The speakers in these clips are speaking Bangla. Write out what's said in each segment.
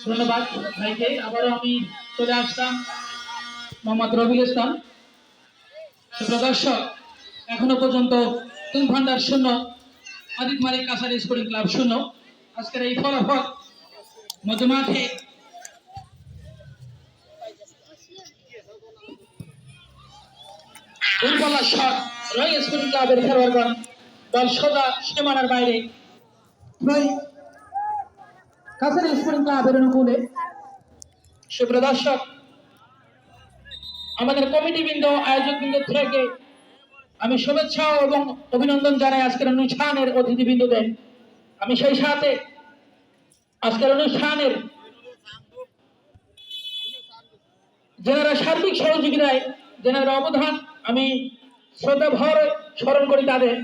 ধন্যবাদ ভাইকে। আবারও আমি চলে আসলাম মোহাম্মদ রবিউল ইসলাম। দর্শক, এখনো পর্যন্ত তিন ভান্ডার শূন্য, আদিত মালিক কাছারি স্পোর্টিং ক্লাব শূন্য। আজকের এই ফলাফল মধ্যমাঠে দুর্বলা শট রয়্যাল স্পোর্টিং ক্লাবের খেলোয়াড়গণ বল সোজা সীমানার বাইরে। কাছারি স্পোর্টিং ক্লাবের অনুকূলে। সুপ্রিয় দর্শক, আমাদের কমিটিবৃন্দ আয়োজকবৃন্দ থেকে আমি শুভেচ্ছা এবং অভিনন্দন জানাই আজকের অনুষ্ঠানের অতিথিবৃন্দদের। আমি সেই সাথে আজকের অনুষ্ঠানের যেনারা সার্বিক সহযোগিতায় যেনারা অবদান আমি শ্রদ্ধা ভরে স্মরণ করি তাদের,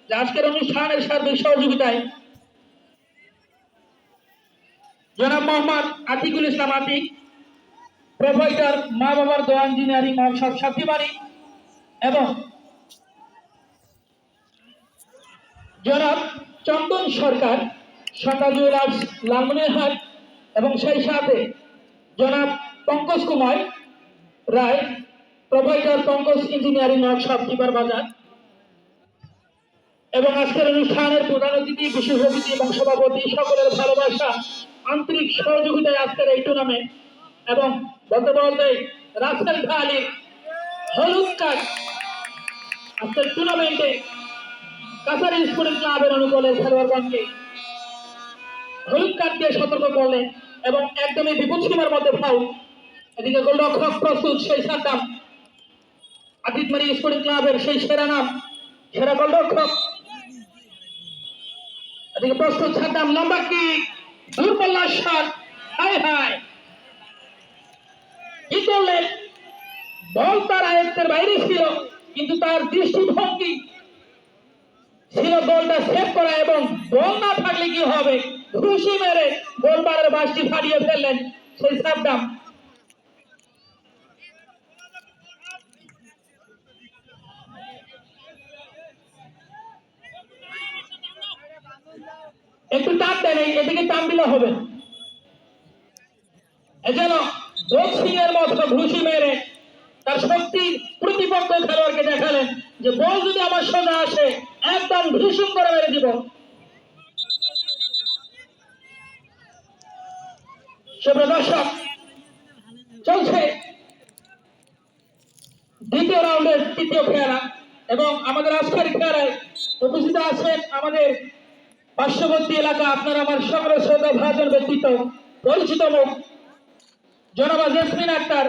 যে আজকের অনুষ্ঠানের সার্বিক সহযোগিতায় জনাব মোহাম্মদ আতিকুল ইসলাম আতিক, প্রোভাইডার মা বাবার দোয়া ইঞ্জিনিয়ারিং ওয়ার্কশপ সাথীবাড়ি, এবং জনাব চন্দন সরকার, সরকার জুয়েলার্স লালমনিরহাট, এবং সেই সাথে জনাব Pankaj Kumar Roy, provider Pankaj engineering workshop টিপার বাজার, এবং আজকের অনুষ্ঠানের প্রধান অতিথি, বিশেষ অতিথি এবং সভাপতি সকলের ভালোবাসা আন্তরিক সহযোগিতায় আজকের এই টুর্নামেন্ট এবং বলতে বলতে রাসেল খালির হলুদ কার্ড আজকের টুর্নামেন্টে কাছারি স্পোর্টিং ক্লাবের অনুকূলে খেলোয়াড়গণকে হলুদ কার্ড দিয়ে সতর্ক করলেন এবং একদমই বিপদ সীমার মধ্যে ফাউল। এদিকে গোলরক্ষক প্রস্তুত, সেই সাদ্দাম আদিতমারি স্পোর্টিং ক্লাবের সেই সেরা নাম, সেরা গোলরক্ষক। এদিকে প্রস্তুত সাদ্দাম, লম্বা কিক, দূরপাল্লা শট, হায় হায় কি করলেন! বল তার আয়ত্তের বাইরে ছিল, কিন্তু তার দৃষ্টিভঙ্গি ছিল বলটা সেভ করা, এবং বল না থাকলে কি হবে, ঘুষি মেরে গোলবারের বাসটি ফাটিয়ে ফেললেন সেই সাদ্দাম। একটু টান দেন, এদিকে টান দিলে হবে। এজন্য বক্সিং এর মতো ঘুষি মেরে তার শক্তি প্রতিপক্ষ খেলোয়াড়কে দেখালেন যে বল যদি আমার সোজা আসে একদম ভীষণ করে মেরে দিব। সুপ্রিয় দর্শক, চলছে দ্বিতীয় রাউন্ডের তৃতীয় খেলা, এবং আমাদের আজকের খেলায় উপস্থিত আছেন আমাদের পার্শ্ববর্তী এলাকা, আপনারা আমার সকলের শ্রদ্ধা ভাজন ব্যক্তিত্ব, পরিচিত মুখ জনাব জেসমিন আক্তার,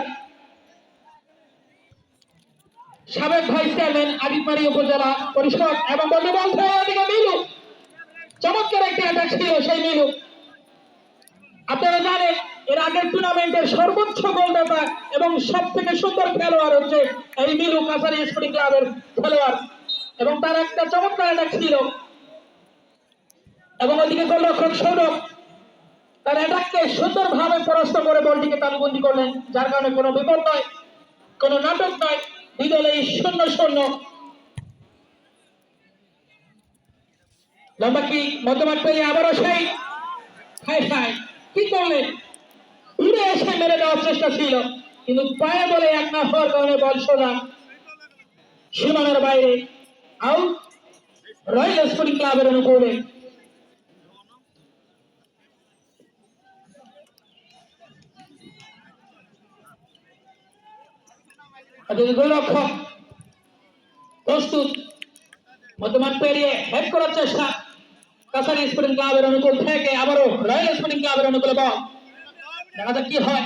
সাবেক ভাইস চেয়ারম্যান আদিতমারি উপজেলা পরিষদ, এবং বলতে বলতে এদিকে মিলু, চমৎকার একটি অ্যাটাক ছিল সেই মিলু। আপনারা জানেন এর আগের টুর্নামেন্টের সর্বোচ্চ গোলদাতা এবং সব থেকে সুন্দর খেলোয়াড় হচ্ছে এই মিলু, কাছারি স্পোর্টিং ক্লাবের খেলোয়াড়, এবং তার একটা চমৎকার অ্যাটাক ছিল। এবং ওইদিকে গোলরক্ষক সৌরভ তার অ্যাটাককে সুন্দরভাবে পরাস্ত করে বলটিকে তালুবন্দি করলেন, যার কারণে কোনো বিপদ নয়, কোনো নাটক নয়, দুই দলেই 0-0। লম্বা কি মধ্যমাঠ পেরিয়ে আবারও সেই হাই হাই কি করলেন, উড়ে এসে মেরে দেওয়ার চেষ্টা ছিল, কিন্তু পায়ে বলে এক না হওয়ার কারণে বল সোজা সীমানার বাইরে, আউট রয়্যাল স্পোর্টিং ক্লাবের অনুকূলে। গোলরক্ষক প্রস্তুত, মধ্যমাঠ পেরিয়ে হেড করার চেষ্টা কাছারি স্পোর্টিং ক্লাবের অনুকূল থেকে, আবারও রয়্যাল স্পোর্টিং ক্লাবের অনুকূলে বল, দেখা যাক কি হয়।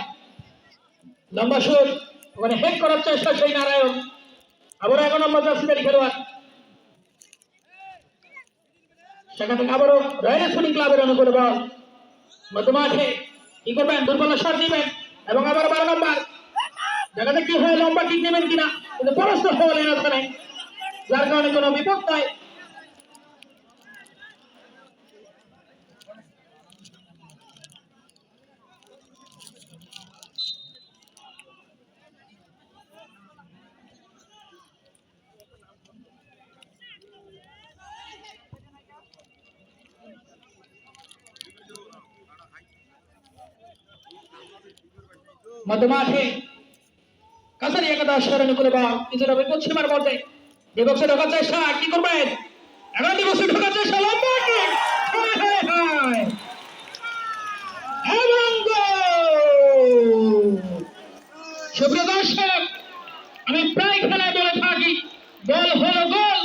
লম্বা শুট, ওখানে হেড করার চেষ্টা সেই নারায়ণ, আবারও 11 নম্বর জার্সিধারী খেলোয়াড়, সেখান থেকে আবারও রয়্যাল স্পোর্টিং ক্লাবের অনুকূলে বল, মধ্যমাঠে কি করবেন, দুর্বল শট দিবেন, এবং আবার 12 নম্বর, দেখা যাক কি হয়, লম্বা কিক নেবেন কিনা, কিন্তু পরাস্ত হলেন ওখানে, যার কারণে কোনো বিপদ নয়। মধ্যমাঠে কাছারি একাদশ অনুকূলে বল কিছুটা বিপদ সীমার মধ্যে ডিবক্সে ঢোকার চেষ্টা কি করবেন এখন ডিবক্সে ঢোকার চেষ্টা লম্বা কিক হায় হায় হায় এবং গোল সুপ্রিয় দর্শক আমি প্রায় খেলায় বলে থাকি গোল হলো গোল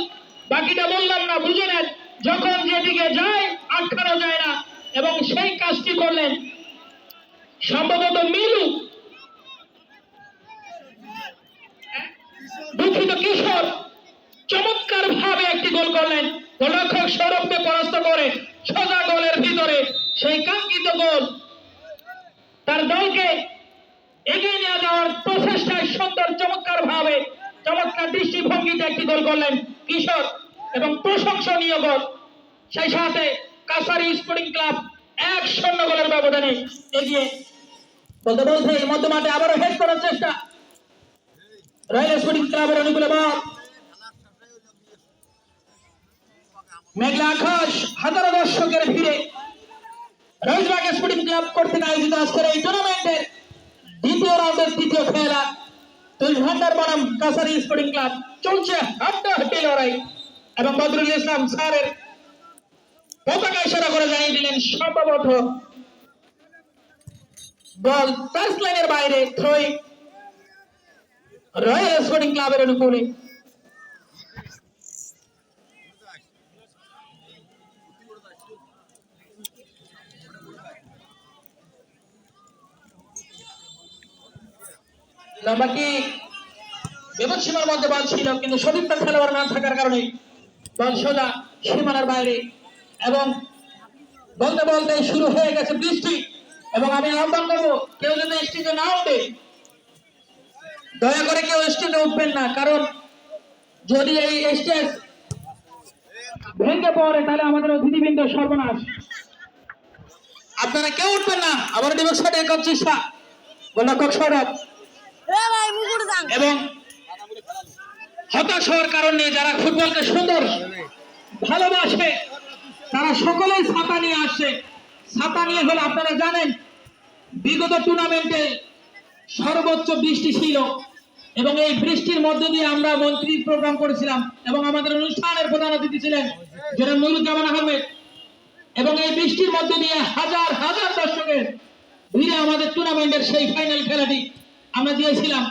বাকিটা বললাম না বুঝে নেন যখন যেদিকে যায় আটকানো যায় না এবং সেই কাজটি করলেন সম্ভবত মিলু দুঃখিত কিশোর চমৎকার ভাবে একটি গোল করলেন গোলরক্ষক সৌরভকে পরাস্ত করে সোজা গোলের ভিতরে সেই কাঙ্ক্ষিত গোল তার দলকে এগিয়ে নিয়ে যাওয়ার প্রচেষ্টায় সুন্দর চমৎকার ভাবে চমৎকার দৃষ্টিভঙ্গিতে একটি গোল করলেন কিশোর এবং প্রশংসনীয় গোল সেই সাথে কাছারি স্পোর্টিং ক্লাব 1-0 গোলের ব্যবধানে এগিয়ে বলতে বলতে মধ্যমাঠে আবারও হেড করার চেষ্টা রয়্যাল স্পোর্টিং ক্লাবের অনুকূলে বল মেঘলা আকাশ হাজারো দর্শকের ভিড়ে রয়্যাল স্পোর্টিং ক্লাব কর্তৃক আয়োজিত আজকের এই টুর্নামেন্টের দ্বিতীয় রাউন্ডের তৃতীয় খেলা 2 ঘন্টার বনাম কাছারি স্পোর্টিং ক্লাব চলছে হাড্ডাহাড্ডি লড়াই এবং বদরুল ইসলাম স্যারের পতাকা ইশারা করে জানিয়ে দিলেন সম্ভবত বল টাচ লাইনের বাইরে থ্রোয়িং রয়্যাল স্পোর্টিং ক্লাবের অনুকূলে লম্বা কিক বিপদ সীমার মধ্যে বল ছিল কিন্তু সঠিকটা খেলোয়াড় না থাকার কারণে বল সোজা সীমানার বাইরে এবং বলতে বলতে শুরু হয়ে গেছে বৃষ্টি এবং আমি আহ্বান করবো কেউ যদি স্টেজে না ওঠে দয়া করে কেউ স্টেজে উঠবেন না কারণ যদি এই স্টেজ ভেঙে পড়ে তাহলে আমাদের অতিথিবৃন্দ সর্বনাশ আপনারা কেউ উঠবেন না আবার ডিবক্স সাইডে এক চেষ্টা গোলরক্ষক সৌরভ এবং হতাশ হওয়ার কারণে যারা ফুটবলকে সুন্দর ভালোবাসে তারা সকলেই ছাতা নিয়ে আসছে ছাতা নিয়ে হলে আপনারা জানেন বিগত টুর্নামেন্টে সর্বোচ্চ বৃষ্টি ছিল এবং এই বৃষ্টির মধ্য দিয়ে আমরা মন্ত্রীর প্রোগ্রাম করেছিলাম এবং আমাদের অনুষ্ঠানের প্রধান অতিথি ছিলেন জনাব নুরুজ্জামান আহমেদ এবং এই বৃষ্টির মধ্য দিয়ে হাজার হাজার দর্শকের ভিড়ে আমাদের টুর্নামেন্টের সেই ফাইনাল খেলাটি আমরা দিয়েছিলাম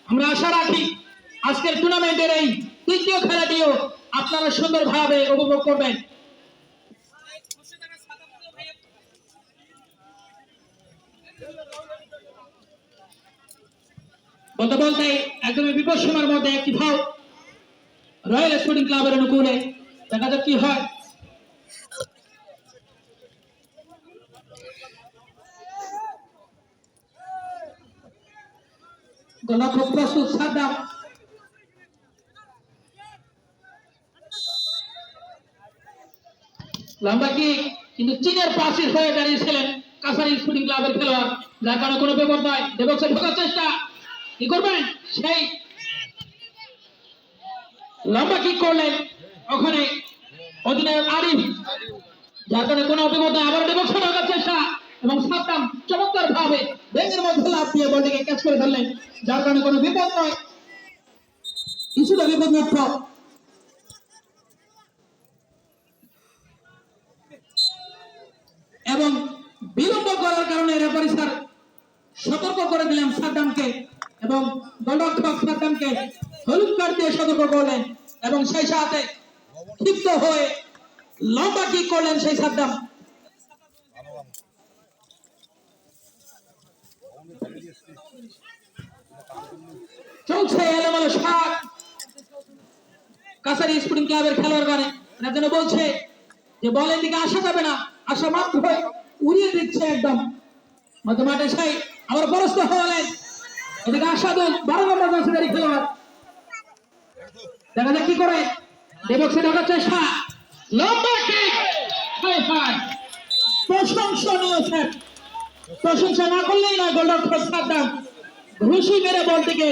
আমরা আশা রাখি আজকের টুর্নামেন্টের এই তৃতীয় খেলাটিও আপনারা সুন্দরভাবে উপভোগ করবেন বলতে বলতে একদমই বিপদ সীমার মধ্যে একটি ফাউল রয়্যাল স্পোর্টিং ক্লাবের অনুকূলে দেখা যাক কি হয় গোলরক্ষক প্রস্তুত সাদ্দাম লম্বা কিক কিন্তু চীনের পাশে হয়ে দাঁড়িয়েছিলেন কাছারি স্পোর্টিং ক্লাবের খেলোয়াড় যার কারণে কোনো বিপদ নয় ডিবক্সে ঢোকার চেষ্টা কি করবেন সেই লম্বা কিক করলেন ওখানে অধিনায়ক আরিফ যার কারণে কোনো বিপদ নয় আবার ডিবক্সে ঢোকার চেষ্টা এবং সাদ্দাম চমৎকার ভাবে ব্যাঙের মধ্যে লাফ দিয়ে বলটিকে ক্যাচ করে ফেললেন যার কারণে কোনো বিপদ নয় কিছুটা বিপদ মুক্ত এবং বিলম্ব করার কারণে রেফারি স্যার সতর্ক করে দিলেন সাদ্দামকে এবং গোলরক্ষক সাদ্দামকে হলুদ কার্ড দিয়ে সতর্ক করলেন এবং সেই সাথে ক্ষিপ্ত হয়ে লম্বা কিক করলেন সেই সাদ্দাম চলছে এলোমেলো শাক কাছারি স্পোর্টিং ক্লাবের খেলোয়াড়গণে এরা যেন বলছে যে বলের দিকে আসা যাবে না আসা মাত্র উড়িয়ে দিচ্ছে একদম মধ্যমাঠে সেই আবার পরস্ত হলেন এদিকে আসাদুল 12 নম্বর জার্সিধারী খেলোয়াড় দেখা যাক কি করে ডিবক্সে ঢোকার চেষ্টা লম্বা কিক হাই হাই প্রশংসনীয় স্যার প্রশংসা না করলেই না গোলরক্ষক সাদ্দাম ঘুষি মেরে বলটিকে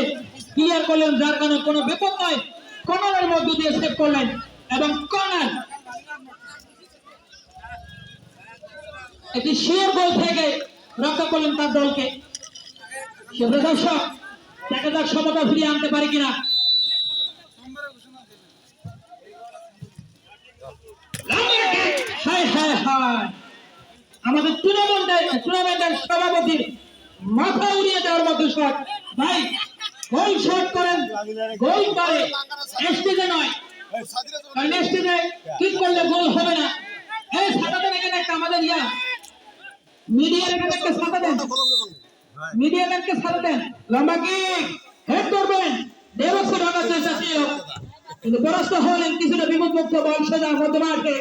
ক্লিয়ার করলেন যার কারণে কোনো বিপদ নয় কর্নারের মধ্য দিয়ে সেভ করলেন এবং কর্নার একটি শিওর গোল থেকে রক্ষা করলেন তার দলকে সুপ্রিয় দর্শক, দেখা যাক সমতা ফিরিয়ে আনতে পারে কিনা। হায় হায় হায়, আমাদের টুর্নামেন্টের সভাপতির মাথা উড়িয়ে দেওয়ার মতো শট। ভাই গোল শট করেন, গোল করে স্টেজে নয়, কারণ স্টেজে কিক করলে গোল হবে না। এই ছাতা দেন এখানে একটা, আমাদের মিডিয়ার এখানে একটা ছাতা দেন, মিডিয়াম্যানকে ছাতা দেন। লম্বা কিক, হেড করবেন, দেবশ্রী ঢাকার চেষ্টা ছিল কিন্তু পরাস্ত হলেন কিছুটা বিপদমুক্ত বল সোজা মধ্য মাঠে।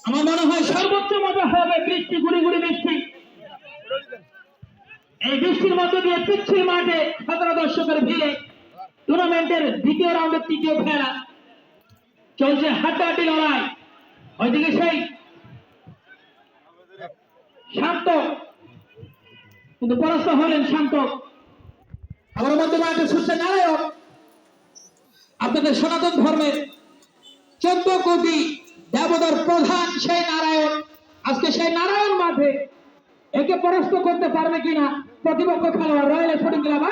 আমার মনে হয় সর্বোচ্চ মজা হবে বৃষ্টি, গুড়ি গুড়ি বৃষ্টি। এই বৃষ্টির মধ্যে দিয়ে পিচ্ছিল মাঠে 17 দর্শকের ভিড়ে টুর্নামেন্টের দ্বিতীয় রাউন্ডের তৃতীয় খেলা চলছে, হাড্ডাহাড্ডি লড়াই। ওইদিকে সেই শান্ত কিন্তু পরাস্ত হলেন শান্ত। আমার মধ্যে মাঠে ছুটছে নারায়ণ, আপনাদের সনাতন ধর্মের 14 কোটি দেবতার প্রধান সেই নারায়ণ। আজকে সেই নারায়ণ মাঠে একে পরাস্ত করতে পারবে কিনা প্রতিপক্ষ খেলোয়াড় রয়্যাল স্পোর্টিং ক্লাব।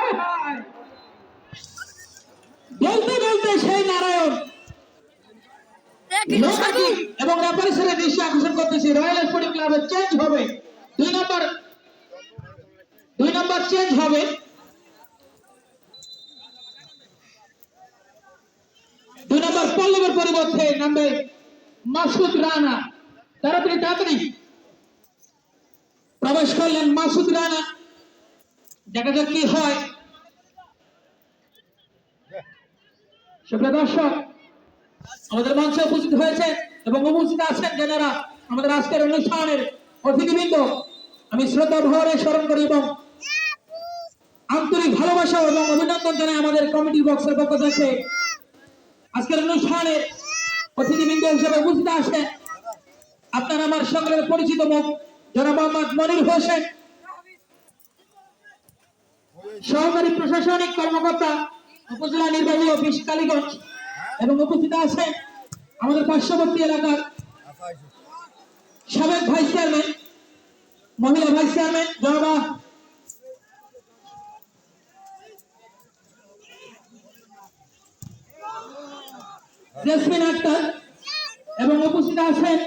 বলতে বলতে সেই নারায়ণ এবং রেফারির দৃষ্টি আকর্ষণ করতেছি, রয়্যাল স্পোর্টিং ক্লাবের চেঞ্জ হবে, 2 নম্বর চেঞ্জ হবে। দুই নম্বর পল্লবের পরিবর্তে নামবে মাসুদ রানা। তাড়াতাড়ি প্রবেশ করলেন মাসুদ রানা, দেখা যাক কি হয়। সুপ্রিয় দর্শক, আমাদের মঞ্চে উপস্থিত হয়েছে এবং উপস্থিত আছেন যারা আমাদের আজকের অনুষ্ঠানের অতিথিবৃন্দ, আমি শ্রদ্ধা ভরে স্মরণ করি এবং আন্তরিক ভালোবাসা এবং অভিনন্দন জানাই আমাদের কমিটি বক্সের পক্ষ থেকে। আজকের অনুষ্ঠানে অতিথিবৃন্দ হিসেবে উপস্থিত আছেন আপনার আমার সকলের পরিচিত মুখ জনাব মোহাম্মদ মনির হোসেন, সহকারী প্রশাসনিক কর্মকর্তা, উপজেলা নির্বাহী অফিস কালীগঞ্জ, এবং উপস্থিত আছেন আমাদের পার্শ্ববর্তী এলাকার সাবেক ভাইস চেয়ারম্যান, মহিলা ভাইস চেয়ারম্যান জনাবা জেসমিন আক্তার, এবং উপস্থিত আছেন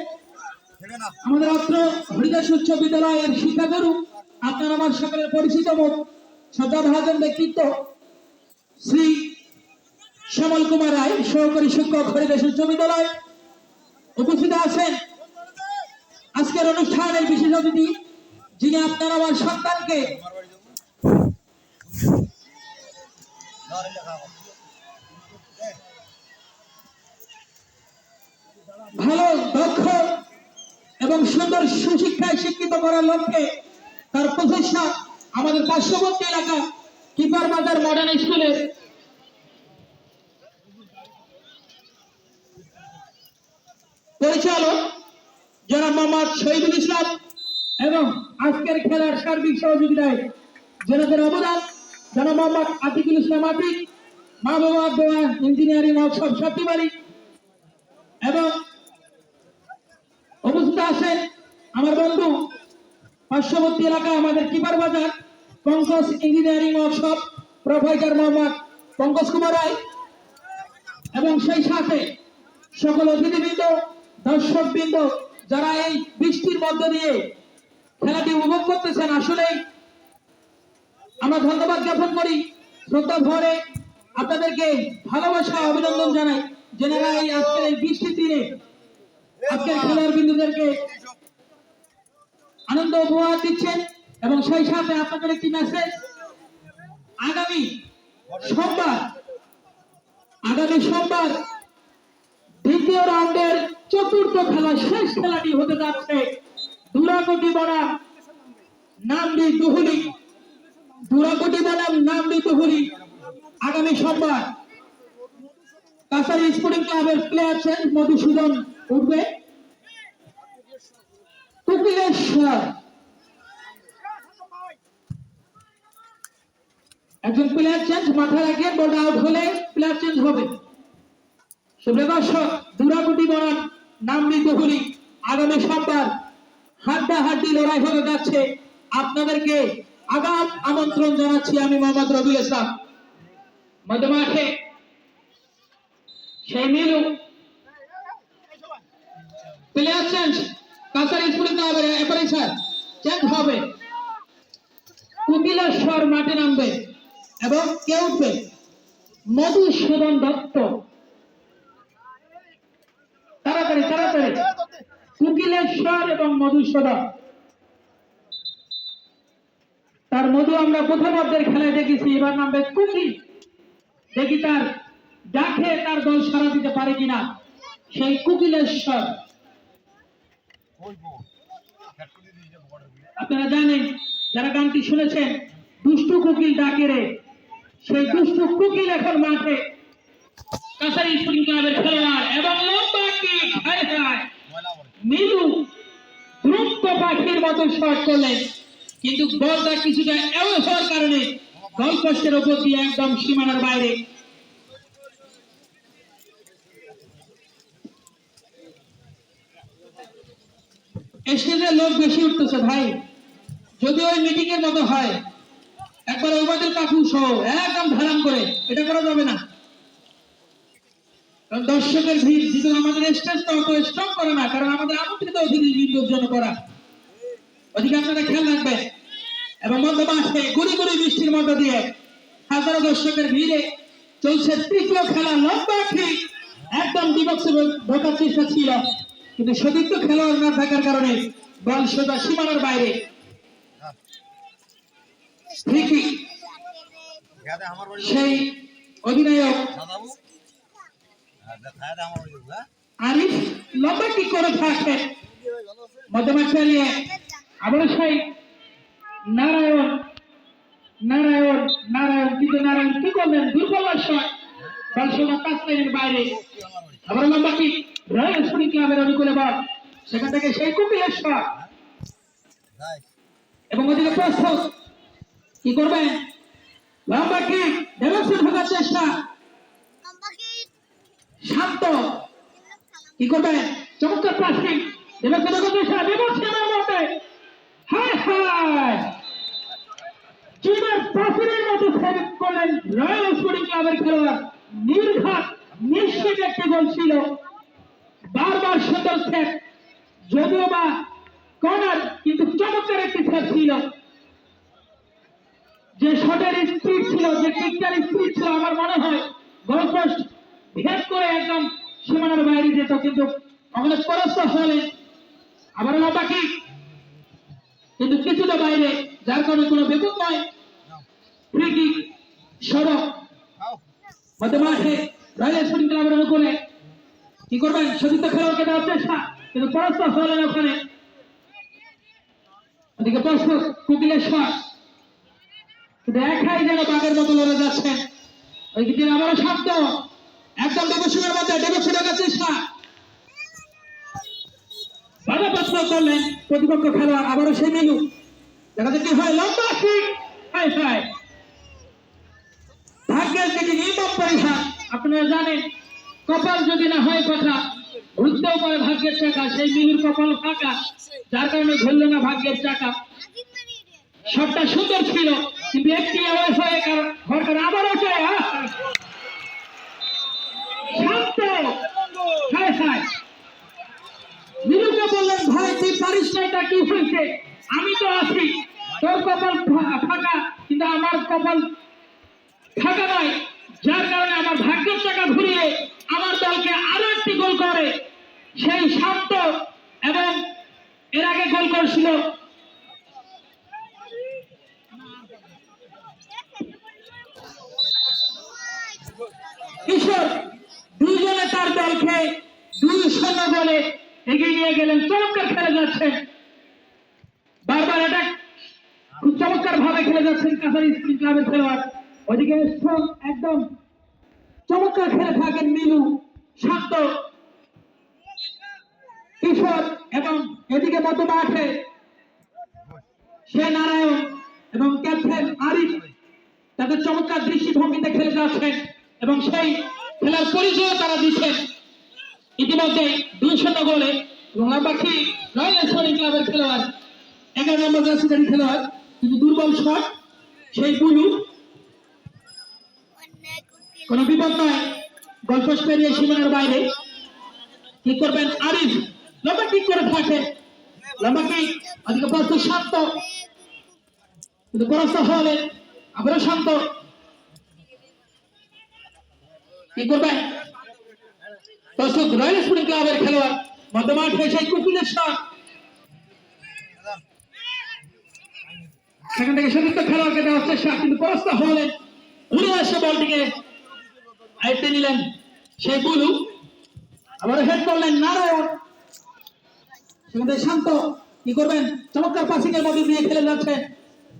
আমাদের অত্র হরিদাস উচ্চ বিদ্যালয়ের শিক্ষাগুরু, আপনার আমার সকলের পরিচিত মুখ, শ্রদ্ধাভাজন ব্যক্তিত্ব শ্রী শ্যামল কুমার রায়, সহকারী শিক্ষক, হরিদাস উচ্চ বিদ্যালয়। উপস্থিত আছেন আজকের অনুষ্ঠানের বিশেষ অতিথি, যিনি আপনার আমার সন্তানকে ভালো, দক্ষ এবং সুন্দর সুশিক্ষায় শিক্ষিত করার লক্ষ্যে তার প্রচেষ্টা আমাদের পার্শ্ববর্তী এলাকা কিপার বাজার মডার্ন স্কুলের পরিচালক জনাব মোহাম্মদ শহীদুল ইসলাম, এবং আজকের খেলার সার্বিক সহযোগিতায় জেনাদের অবদান জনাব মোহাম্মদ আতিকুল ইসলাম আতিক, মা বাবা দোয়া ইঞ্জিনিয়ারিং ওয়ার্কশপ সত্যিবাড়ি, এবং উপস্থিত আছেন আমার বন্ধু পার্শ্ববর্তী এলাকা আমাদের কিপার বাজার Pankaj engineering workshop provider Mohammad Pankaj Kumar Roy, এবং সেই সাথে সকল অতিথিবৃন্দ, দর্শকবৃন্দ যারা এই বৃষ্টির মধ্য দিয়ে খেলাটি উপভোগ করতেছেন। আসলে আমরা ধন্যবাদ জ্ঞাপন করি, শ্রদ্ধা ভরে আপনাদেরকে ভালোবাসা অভিনন্দন জানাই, যারা এই আজকের এই বৃষ্টির দিনে আজকের খেলার বিন্দুদেরকে আনন্দ উপহার দিচ্ছেন। এবং সেই সাথে আপনাদের একটি মেসেজ, আগামী সোমবার দ্বিতীয় রাউন্ডের চতুর্থ খেলা, শেষ খেলাটি হতে যাচ্ছে দুরাকোটি বনাম নামডি দুহুলি। আগামী সোমবার কাছাড়ি স্পোর্টিং ক্লাবের প্লেয়ার চেঞ্জ, মধুসূদন উঠবে কুকিলেশ্বর, একজন প্লেয়ার চেঞ্জ, মাথায় রাখিয়ে বল আউট হলে প্লেয়ার চেঞ্জ হবে। সুপ্রিয় দর্শক, দুরাকোটি বনাম নামডি দুহুলি আগামী সোমবার হাড্ডাহাড্ডি লড়াই হতে যাচ্ছে। আপনাদেরকে আগাম আমন্ত্রণ জানাচ্ছি আমি মোহাম্মদ রবিউল ইসলাম। মধ্যমাঠে সেই মিলু প্লেয়ার চেঞ্জ, কাছাড় স্কুলে না হবে এবারে স্যার চেঞ্জ হবে। কুকিলেশ্বর মাঠে নামবে এবং কে উঠবে? মধুসূদন দত্ত। তাড়াতাড়ি তাড়াতাড়ি কুকিলেশ্বর এবং মধুসূদন। তার মধু আমরা প্রথমার্ধের খেলায় দেখেছি, এবার নামবে কুকি। দেখি তার ডাকে তার দল সাড়া দিতে পারে কিনা সেই কুকিলেশ্বর। আপনারা জানেন, যারা গানটি শুনেছেন, দুষ্টু কুকিল ডাকে রে, সেই দুষ্টু কুকিল এখন মাঠে। কাছাড় স্পোর্টিং ক্লাবের খেলোয়াড় এবং লম্বা কিক, হায় হায় মিলু দ্রুত পাখির মতো শট করলেন, কিন্তু বলটা কিছুটা এমন হওয়ার কারণে গোল পোস্টের উপর দিয়ে একদম সীমানার বাইরে। স্টেজে লোক বেশি উঠতেছে ভাই, যদি ওই মিটিং এর মতো হয় একবার ওবায়দুল কাকু সহ একদম ধারাম করে, এটা করা যাবে না। কারণ দর্শকের ভিড় কিন্তু আমাদের স্টেজটা অত স্ট্রং করে না, কারণ আমাদের আমন্ত্রিত অতিথি বৃন্দর জন্য করা। ওদিকে আপনারা খেয়াল রাখবেন। এবং মধ্যমাঠে গুড়ি গুড়ি বৃষ্টির মধ্য দিয়ে হাজারো দর্শকের ভিড়ে চলছে তৃতীয় খেলা। লম্বা ঠিক একদম ডিবক্সে ঢোকার চেষ্টা ছিল, কিন্তু সতীর্থ খেলোয়াড় না থাকার কারণে বল সোজা সীমানার বাইরে। ঠিকই সেই অধিনায়ক আরিফ লম্বা কি করে থাকে মধ্যমাঠ চালিয়ে আবার সেই নারায়ণ নারায়ণ নারায়ণ কিন্তু নারায়ণ কি করলেন? দুর্বল শট, বল সোজা 5 লাইনের বাইরে। আবার লম্বা কি রয়্যাল স্পোর্টিং ক্লাবের অনুকূলে বল, সেখান থেকে সেই কুকিলের শট এবং ওদিকে প্রস্তুত কি করবেন? লম্বা কি ডেভিডসন ঢোকার চেষ্টা, শান্ত কি করবেন? চমৎকার পাসিং, ডেভিডসন ঢোকার চেষ্টা, ডেভিডসনের মতে হায় হায় চীনের পাসিংয়ের মতো সেভ করলেন রয়্যাল স্পোর্টিং ক্লাবের খেলোয়াড়। নির্ঘাত নিশ্চিত একটি গোল ছিল, বারবার সুন্দর সেভ, যদিও বা কর্নার, কিন্তু চমৎকার একটি সেভ ছিল। যে শটের স্পিড ছিল, যে কিকটার স্পিড ছিল, আমার মনে হয় গোল পোস্ট ভেদ করে একদম সীমানার বাইরে যেত, কিন্তু আমাদের পরাস্ত হলেন। আবার লম্বা কিক, কিন্তু কিছুটা বাইরে, যার কারণে কোনো বিপদ নয়। ফ্রি কিক সড়ক মধ্যমাঠে রয়্যাল স্পোর্টিং ক্লাবের অনুকূলে কি করবেন? সতীর্থ খেলোয়াড়কে দেওয়ার চেষ্টা, কিন্তু পরাস্ত হলেন ওখানে। ওদিকে প্রস্তুত কুকিলের শট, দেখাই যেন বাঘের মতো লড়ে যাচ্ছেন। ওই দিন আবারও শব্দ একদম ডেভিডসনের মধ্যে, ডেভিডসন ঢোকার চেষ্টা, বাধা প্রশ্ন করলেন প্রতিপক্ষ খেলোয়াড়। আবারও সেই মিলু, দেখা যাচ্ছে কি হয়। লম্বা কিক, হাই হাই ভাগ্যের দিকে নির্মম পরিহার। আপনারা জানেন, কপাল যদি না হয় কথা, ঘুরতেও পারে ভাগ্যের চাকা। সেই মিলুর কপাল ফাঁকা, যার কারণে ঘুরল না ভাগ্যের চাকা। শটটা সুন্দর ছিল, কিন্তু একটি আওয়াজ হয়ে ঘরটা আবারও চায় শান্ত। হায় হায় মিলুকে বললেন, ভাই তুই পারিস না, এটা কি হয়েছে? আমি তো আছি, তোর কপাল ফাঁকা, কিন্তু আমার কপাল ফাঁকা নয়, যার কারণে আমার ভাগ্যের চাকা ঘুরিয়ে আমার দলকে আরো একটি গোল করে সেই শান্ত, এবং এর আগে গোল করেছিল কিশোর। দুইজনে তার দলকে 2-0 গোলে এগিয়ে নিয়ে গেলেন। চমৎকার খেলে যাচ্ছেন, বারবার অ্যাটাক খুব চমৎকার ভাবে খেলে যাচ্ছেন কাছাড় স্পোর্টিং ক্লাবের খেলোয়াড়। ওদিকে একদম চমৎকার খেলে থাকেন মিলু, শান্ত, কিশোর, এবং এদিকে মধ্যমাঠে সে নারায়ণ এবং ক্যাপ্টেন আরিফ তাদের চমৎকার দৃষ্টিভঙ্গিতে খেলে যাচ্ছেন এবং সেই খেলার পরিচয় তারা দিচ্ছেন ইতিমধ্যে 2-0 গোলে। এবং বাকি রয়্যাল স্পোর্টিং ক্লাবের খেলোয়াড় 11 নম্বর জার্সিধারী খেলোয়াড় কিন্তু দুর্বল শট, সেই বুলু, কোনো বিপদ নয়, গোলপোস্ট পেরিয়ে সীমানার বাইরে। কি করবেন আরিফ, লম্বা কিক করে থাকে, লম্বা কিক, ওদিকে প্রস্তুত শান্ত, কিন্তু পরাস্ত হলেন আবারও শান্ত। কি করবেন প্রস্তুত রয়্যাল স্পোর্টিং ক্লাবের খেলোয়াড়, মধ্যমাঠে সেই কুকুলের শট, সেখান থেকে সমস্ত খেলোয়াড়কে দেওয়ার চেষ্টা, কিন্তু পরাস্ত হলেন। উড়ে আসে বলটিকে আয়ত্তে নিলেন সেই বুলু, আবার হেড করলেন নারায়ণ, সেখান থেকে শান্ত। কি করবেন চমৎকার পাসিং এর মধ্যে দিয়ে খেলে যাচ্ছে,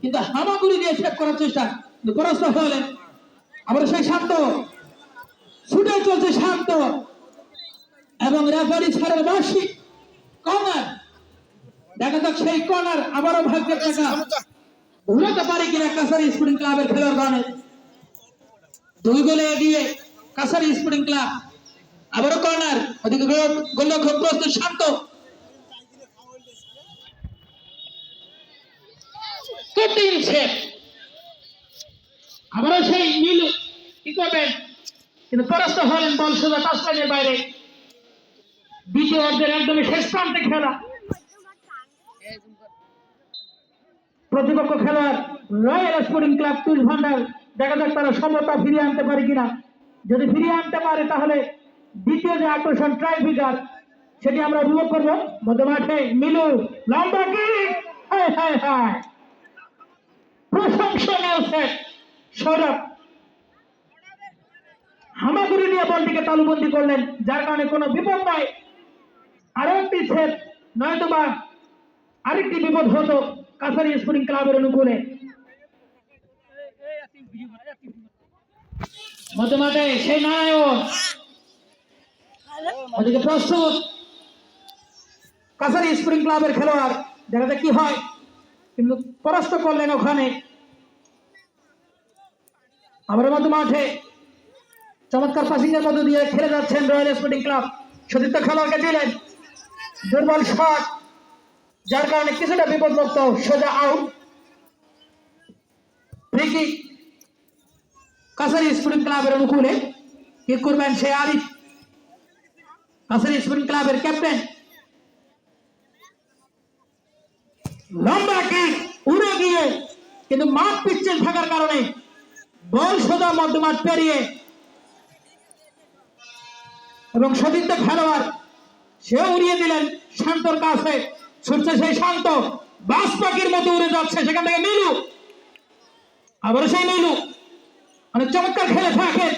কিন্তু হামাগুড়ি দিয়ে সেভ করার চেষ্টা, কিন্তু পরাস্ত হলেন। আবার সেই শান্ত, ছুটে চলছে শান্ত, এবং রেফারি ছাড়ের বার্ষিক কর্নার। দেখা যাক সেই কর্নার আবারও ভাগ্যের টাকা উড়াতে পারে কিনা কাছারি স্পোর্টিং ক্লাবের খেলোয়াড়গণের। 2 গোলে এগিয়ে কাছারি স্পোর্টিং ক্লাব, আবারও কর্নার, ওদিকে গোলরক্ষক প্রস্তুত শান্ত, কঠিন সেভ, আবারও সেই নীলু। কি করবেন কিন্তু পরাস্ত হলেন, বল সোজা টাচলাইনের বাইরে। দ্বিতীয় অর্ধের একদমই শেষ প্রান্তে খেলা, প্রতিপক্ষ খেলোয়াড় রয়্যাল স্পোর্টিং ক্লাব তুল ভান্ডার। দেখা যাক তারা সমতা ফিরিয়ে আনতে পারে কিনা। যদি ফিরিয়ে আনতে পারে তাহলে দ্বিতীয় যে আকর্ষণ ট্রাইফিকার, সেটি আমরা উপভোগ করবো। মধ্যমাঠে মিলু, লম্বা কিক, প্রশংসনীয় সেট, সৌরভ হামাগুড়ি নিয়ে বলটিকে তালুবন্দি করলেন, যার কারণে কোনো বিপদ নয়। আরো একটি সেট, নয়তোবা আরেকটি বিপদ হতো কাছারি স্পোর্টিং ক্লাবের অনুকূলে। মধ্যমাঠে সেই নারায়ণ, ওদিকে প্রস্তুত কাছারি স্পোর্টিং ক্লাবের খেলোয়াড়, দেখা যাক কি হয়, কিন্তু পরাস্ত করলেন ওখানে। আবার মধ্যমাঠে চমৎকার পাসিং এর মধ্যে দিয়ে খেলে যাচ্ছেন রয়্যাল স্পোর্টিং ক্লাব, সতীর্থ খেলোয়াড়কে দিলেন দুর্বল শট, যার কারণে কিছুটা বিপদমুক্ত, সোজা আউট। ফ্রি কিক কাছারি স্পোর্টিং ক্লাবের অনুকূলে। কি করবেন সেই আরিফ, কাছারি স্পোর্টিং ক্লাবের ক্যাপ্টেন, লম্বা কিক উড়ে গিয়ে, কিন্তু মাঠ পিচ্ছিল থাকার কারণে বল সোজা মধ্যমাঠ পেরিয়ে, এবং সতীর্থ খেলোয়াড় সে উড়িয়ে দিলেন শান্তর কাছে। ছুটছে সেই শান্ত, বাস পাখির মতো উড়ে যাচ্ছে, সেখান থেকে মিলু, আবার সেই মিলু অনেক চমৎকার খেলে থাকে,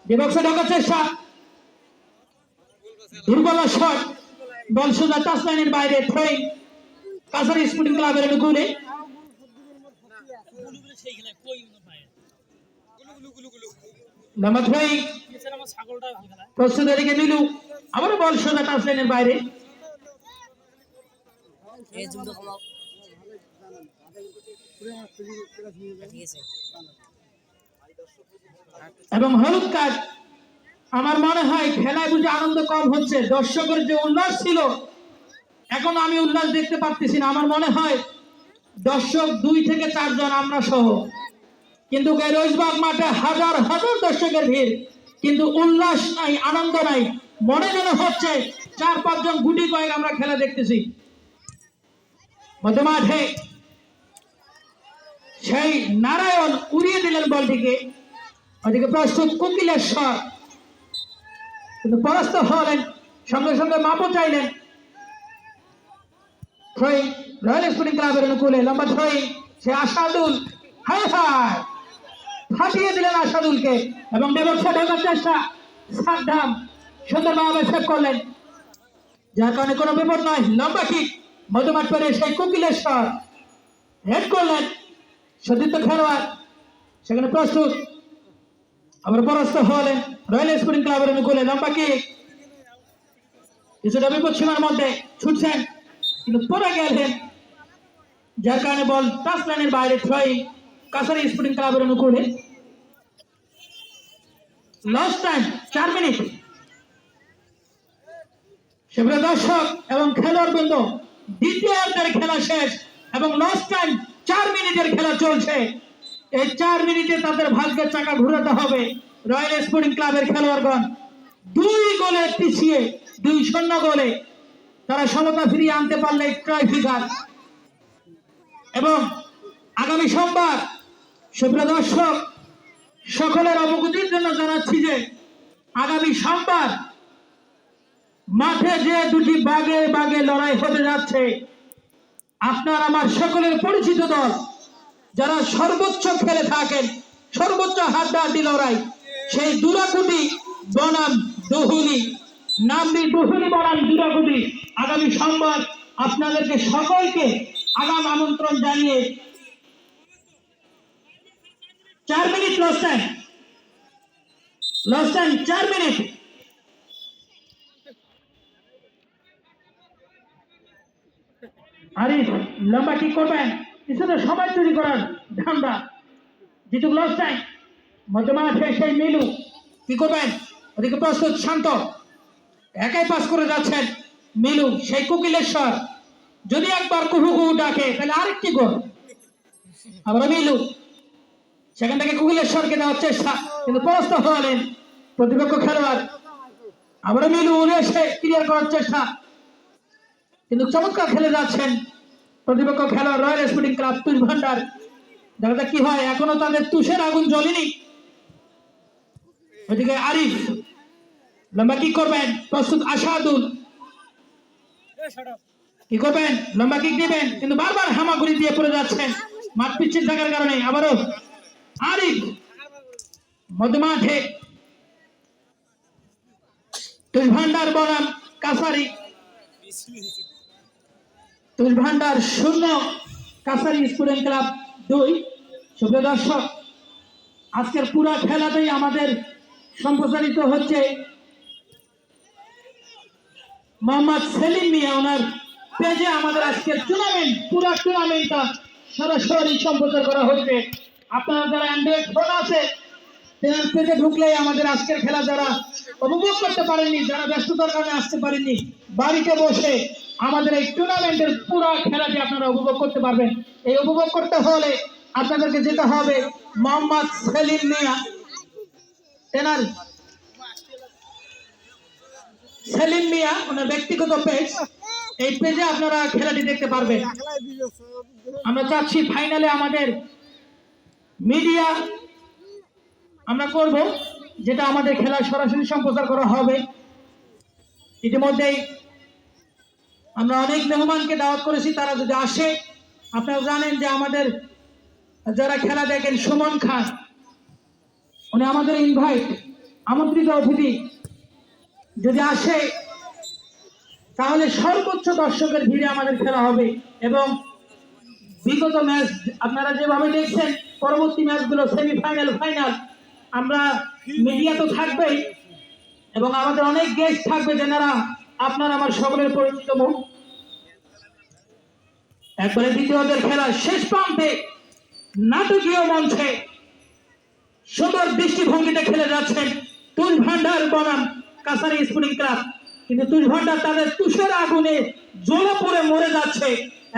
ডিবক্সে ঢোকার চেষ্টা, দুর্বল শট, বল সোজা টাচলাইনের বাইরে। থ্রোয়িং কাছারি স্পোর্টিং ক্লাবের অনুকূলে। নাম্বার 3 প্রস্তুত, এদিকে মিলু, আবারও বল সোজা টাচলাইনের বাইরে, এবং হলুদ কার্ড। আমার মনে হয় খেলায় বুঝে আনন্দ কম হচ্ছে, দর্শকের যে উল্লাস ছিল এখন আমি উল্লাস দেখতে পাচ্ছি না। আমার মনে হয় দর্শক 2 থেকে 4 জন, আমরা সহ, কিন্তু রোজবাগ মাঠে হাজার হাজার দর্শকের ভিড়, কিন্তু উল্লাস নাই, আনন্দ নাই। মনে যেন হচ্ছে 4-5 জন গুটি কয়েক আমরা খেলা দেখতেছি। মধ্যমাঠে সেই নারায়ণ উড়িয়ে দিলেন বলটিকে, ওদিকে প্রস্তুত কোকিলের শট, কিন্তু পরাস্ত হলেন, সঙ্গে সঙ্গে মাপও চাইলেন। থ্রোয়িং রয়্যাল স্পোর্টিং ক্লাবের অনুকূলে, লম্বা থ্রোয়িং, সে আসাদুল, ফাটিয়ে দিলেন আসাদুলকে, এবং ডেবক্সে ঢোকার চেষ্টা, সাদ্দাম সুন্দরভাবে সেভ করলেন, যার কারণে কোনো বিপদ নয়। লম্বা কিক মধ্যমাঠ পেরে সেই কোকিলের শট, হেড করলেন সতীর্থ খেলোয়াড়, সেখানে প্রস্তুত, আবার পরাস্ত হলেন রয়্যাল স্পোর্টিং ক্লাবের অনুকূলে। লম্বা কিক, কিছুটা বিপদ সীমার মধ্যে ছুটছেন, কিন্তু পরে গেলেন, যার কারণে বল টাচ লাইনের বাইরে। থ্রোয়িং কাছারি স্পোর্টিং ক্লাবের অনুকূলে। Last time 4 minute. সেগুলো দর্শক এবং খেলোয়াড় বৃন্দ, দ্বিতীয় অর্ধের খেলা শেষ, এবং লাস্ট টাইম 4 মিনিটের খেলা চলছে। এই 4 মিনিটে তাদের ভাগ্যের চাকা ঘোরাতে হবে। রয়্যাল স্পোর্টিং ক্লাবের খেলোয়াড়গণ 2 গোলে পিছিয়ে, 2-0 গোলে তারা সমতা ফিরিয়ে আনতে পারলে ট্রাইফিকার। এবং আগামী সোমবার, সুপ্রিয় দর্শক, সকলের অবগতির জন্য জানাচ্ছি যে আগামী সোমবার মাঠে যে দুটি বাগে বাগে লড়াই হতে যাচ্ছে, আপনার আমার সকলের পরিচিত দল যারা সর্বোচ্চ খেলে থাকেন, সর্বোচ্চ হাড্ডাহাড্ডি লড়াই, সেই দুরাকুটি বনাম দহুলি, নামবি দহুলি বনাম দুরাকুটি আগামী সোমবার আপনাদেরকে সকলকে আগাম আমন্ত্রণ জানিয়ে 4 minute lost time 4 minute. Arif লম্বা কি করবেন, কিছুটা সময় তৈরি করার ধান্দা, যেটু লস্ট টাইম। মধ্যমাঠে সেই মিলু কি করবেন, ওদিকে প্রস্তুত শান্ত, একাই পাস করে যাচ্ছেন মিলু, সেই কোকিলেশ্বর যদি একবার কুহু কুহু ডাকে তাহলে আরেকটি গোল। আবার মিলু সেখান থেকে কোকিলেশ্বরকে দেওয়ার চেষ্টা, কিন্তু পরাস্ত হলেন প্রতিপক্ষ খেলোয়াড়। আবার মিলু উড়ে এসে ক্লিয়ার করার চেষ্টা, কিন্তু চমৎকার খেলে যাচ্ছেন প্রতিপক্ষ খেলোয়াড় রয়্যাল স্পোর্টিং ক্লাব তুষ ভান্ডার। দেখা যাক কি হয়, এখনো তাদের তুষের আগুন জ্বলেনি। ওইদিকে আরিফ লম্বা কিক করবেন, প্রস্তুত আশাদুল কি করবেন, লম্বা কিক দিবেন, কিন্তু বারবার হামাগুড়ি দিয়ে পড়ে যাচ্ছেন মাঠ পিচ্ছিল থাকার কারণে। আবারও আরিফ মধ্যমাঠে তুষ ভান্ডার বনাম কাসারি, তুষ ভান্ডার 0, কাসারি স্টুডেন্ট ক্লাব 2। সুপ্রিয় দর্শক, আজকের পুরা খেলাতেই আমাদের সম্প্রচারিত হচ্ছে মোহাম্মদ সেলিম মিয়া ওনার পেজে। আমাদের আজকের টুর্নামেন্ট, পুরা টুর্নামেন্টটা সরাসরি সম্প্রচার করা হচ্ছে। আপনারা যারা অ্যান্ড্রয়েড ফোন আছে তেনার পেজে ঢুকলেই আমাদের আজকের খেলা যারা উপভোগ করতে পারেননি, যারা ব্যস্ততার কারণে আসতে পারেননি, বাড়িতে বসে আমাদের এই টুর্নামেন্টের পুরো খেলাটি আপনারা উপভোগ করতে পারবেন। এই উপভোগ করতে হলে আপনাদেরকে যেতে হবে মোহাম্মদ সেলিম মিয়া, তেনার সেলিম মিয়া ওনার ব্যক্তিগত পেজ, এই পেজে আপনারা খেলাটি দেখতে পারবেন। আমরা চাচ্ছি ফাইনালে আমাদের মিডিয়া আমরা করব, যেটা আমাদের খেলা সরাসরি সম্প্রচার করা হবে। ইতিমধ্যেই আমরা অনেক মেহমানকে দাওয়াত করেছি, তারা যদি আসে, আপনারা জানেন যে আমাদের যারা খেলা দেখেন সুমন খান উনি আমাদের ইনভাইট, আমন্ত্রিত অতিথি, যদি আসে তাহলে সর্বোচ্চ দর্শকের ভিড়ে আমাদের খেলা হবে। এবং বিগত ম্যাচ আপনারা যেভাবে দেখছেন, পরবর্তী ম্যাচগুলো সেমিফাইনাল, ফাইনাল, আমরা মিডিয়া তো থাকবেই এবং আমাদের অনেক গেস্ট থাকবে যারা আপনার আমার সকলের পরিচিত মুখ। একবারে দ্বিতীয়দের খেলা শেষ প্রান্তে নাটকীয় মঞ্চে সুন্দর দৃষ্টিভঙ্গিতে খেলে যাচ্ছেন তুষ ভান্ডার বনাম কাসারি স্পোর্টিং ক্লাব। কিন্তু তুষ ভান্ডার তাদের তুষের আগুনে জ্বলে পড়ে মরে যাচ্ছে,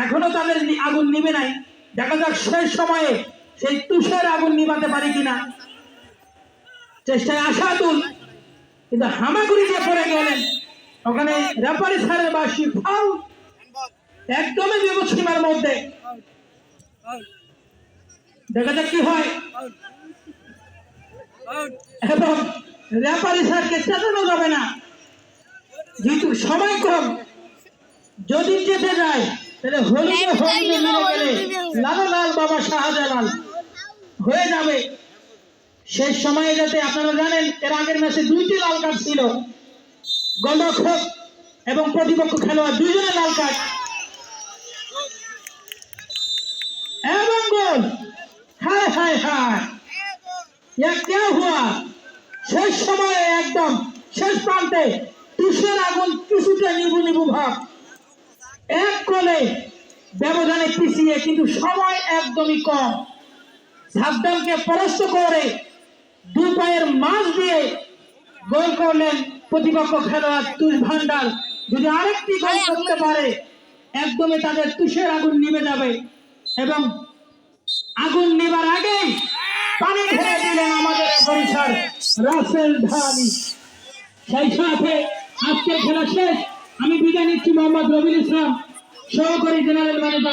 এখনো তাদের আগুন নিবে নাই। দেখা যাক শেষ সময়ে সেই তুষের আগুন নিভাতে পারি কিনা। চেষ্টায় আশাদুল, কিন্তু হামাগুড়ি দিয়ে পড়ে গেলেন, ওখানে রেফারি স্যারের বাসি ফাউল, একদমই বিপদসীমার মধ্যে। দেখা যাক কি হয়। এবং রেফারি স্যারকে চেতানো যাবে না, যেহেতু সময় কম, যদি যেতে যায় তাহলে হলিতে হলিতে মিলে গেলে লালালাল বাবা শাহজালাল হয়ে যাবে। শেষ সময়ে যাতে, আপনারা জানেন এর আগের ম্যাচে 2টি লাল কার্ড ছিল, গোলরক্ষক এবং প্রতিপক্ষ খেলোয়াড় দুইজনের লাল কার্ড এবং গোল। হায় হায় হায়, क्या हुआ? শেষ সময়ে একদম শেষ প্রান্তে তুষের আগুন কিছুটা নিবু নিবু ভাব, এক গোলে ব্যবধানে পিছিয়ে, কিন্তু সময় একদমই কম। সাদ্দামকে পরাস্ত করে 2 পায়ের মাঝ দিয়ে গোল করলেন প্রতিপক্ষ খেলোয়াড় তুষ ভান্ডার। যদি আরেকটি গোল করতে পারে একদমই তাদের তুষের আগুন নিভে যাবে এবং আগুন নেবার আগেই পানি ঢেলে দিলেন আমাদের পরিসর রাসেল ঢালি। সেই সাথে আজকের খেলা শেষ। আমি বিদায় নিচ্ছি মোহাম্মদ রবিউল ইসলাম, সহকারী জেনারেল ম্যানেজার।